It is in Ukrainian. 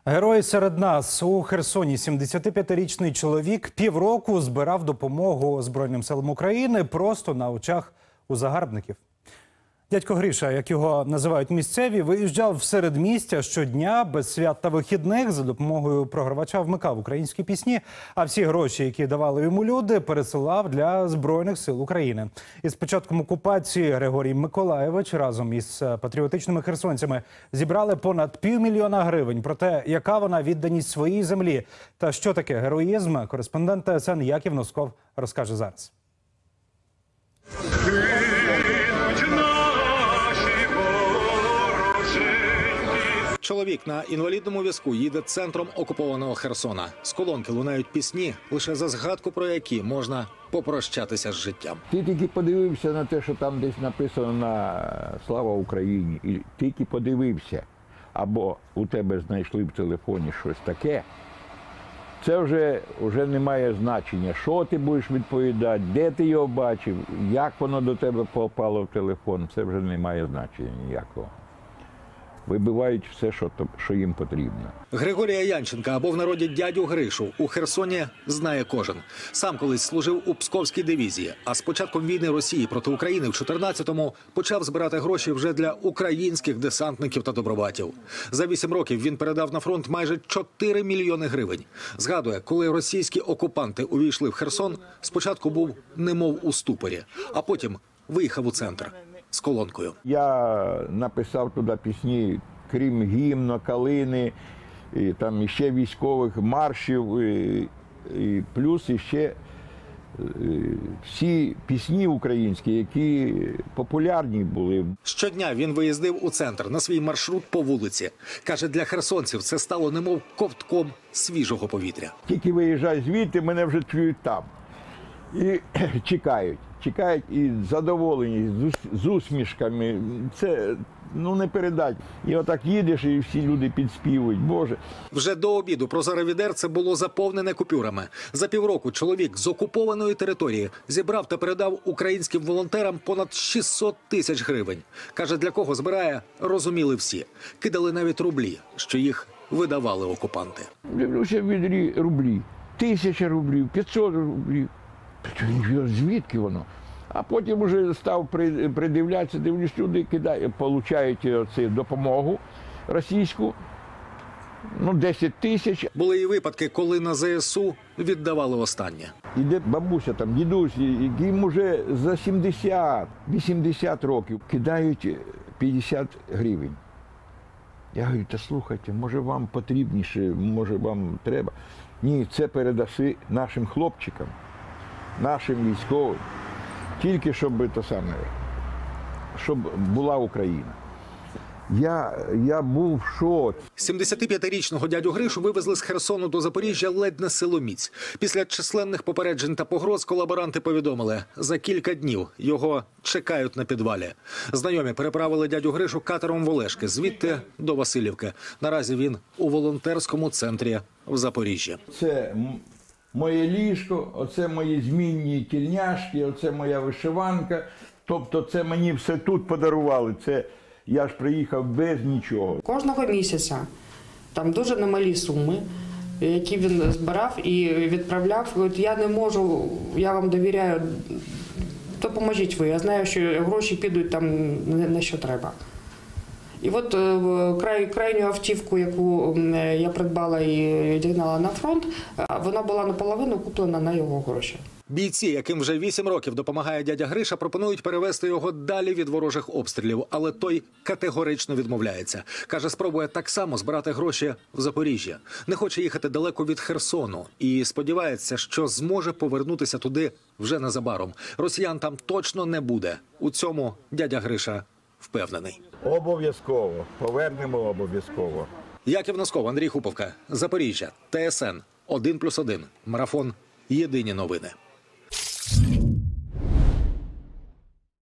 Герої серед нас. У Херсоні 75-річний чоловік півроку збирав допомогу Збройним силам України просто на очах у загарбників. Дядько Гриша, як його називають місцеві, виїжджав в середмістя щодня без свят та вихідних, за допомогою програвача вмикав українські пісні, а всі гроші, які давали йому люди, пересилав для Збройних сил України. Із початком окупації Григорій Миколайович разом із патріотичними херсонцями зібрали понад 500 000 гривень. Про те, яка вона відданість своїй землі та що таке героїзм, кореспондент ТСН Яків Носков розкаже зараз. Чоловік на інвалідному візку їде центром окупованого Херсона. З колонки лунають пісні, лише за згадку про які можна попрощатися з життям. Ти тільки подивився на те, що там десь написано на «Слава Україні», і тільки подивився, або у тебе знайшли в телефоні щось таке, це вже не має значення, що ти будеш відповідати, де ти його бачив, як воно до тебе попало в телефон, це вже не має значення ніякого. Вибивають все, що їм потрібно. Григорія Янченка, або в народі дядю Гришу, у Херсоні знає кожен. Сам колись служив у Псковській дивізії, а з початком війни Росії проти України в 14-му почав збирати гроші вже для українських десантників та добробатів. За 8 років він передав на фронт майже 4 мільйони гривень. Згадує, коли російські окупанти увійшли в Херсон, спочатку був немов у ступорі, а потім виїхав у центр з колонкою. Я написав туди пісні, крім гімну, калини, і там іще військових маршів, і плюс іще всі пісні українські, які популярні були. Щодня він виїздив у центр на свій маршрут по вулиці. Каже, для херсонців це стало немов ковтком свіжого повітря. Тільки виїжджай звідти, мене вже чують там. І чекають і задоволені, з усмішками. Це, не передать. І отак їдеш, і всі люди підспівують. Боже. Вже до обіду прозоре відерце було заповнене купюрами. За півроку чоловік з окупованої території зібрав та передав українським волонтерам понад 600 000 гривень. Каже, для кого збирає, розуміли всі. Кидали навіть рублі, що їх видавали окупанти. Дивлюся в відрі рублі. 1000 рублів, 500 рублів. Звідки воно? А потім вже став придивлятися, дивлюсь, люди получають цю допомогу російську, 10 000. Були і випадки, коли на ЗСУ віддавали останнє. Іде бабуся, дідусь, їм уже за 70-80 років кидають 50 гривень. Я говорю, та слухайте, може вам потрібніше, може вам треба. Ні, це передаси нашим хлопчикам, нашим військовим, тільки щоб була Україна. Я був в шоці. 75-річного дядю Гришу вивезли з Херсону до Запоріжжя ледь не силоміць. Після численних попереджень та погроз колаборанти повідомили, за кілька днів його чекають на підвалі. Знайомі переправили дядю Гришу катером в Олешки, звідти до Василівки. Наразі він у волонтерському центрі в Запоріжжі. Це моє ліжко, оце мої змінні тільняшки, оце моя вишиванка. Тобто це мені все тут подарували. Я ж приїхав без нічого. Кожного місяця там дуже немалі суми, які він збирав і відправляв. От я не можу, я вам довіряю, допоможіть ви. Я знаю, що гроші підуть там на що треба. І от крайню автівку, яку я придбала і дігнала на фронт, вона була наполовину куплена на його гроші. Бійці, яким вже 8 років допомагає дядя Гриша, пропонують перевезти його далі від ворожих обстрілів, але той категорично відмовляється. Каже, спробує так само збирати гроші в Запоріжжі. Не хоче їхати далеко від Херсону і сподівається, що зможе повернутися туди вже незабаром. Росіян там точно не буде. У цьому дядя Гриша впевнений. Обов'язково. Повернемо обов'язково. Яків Носков, Андрій Хуповка, Запоріжжя, ТСН 1+1, Марафон, Єдині новини.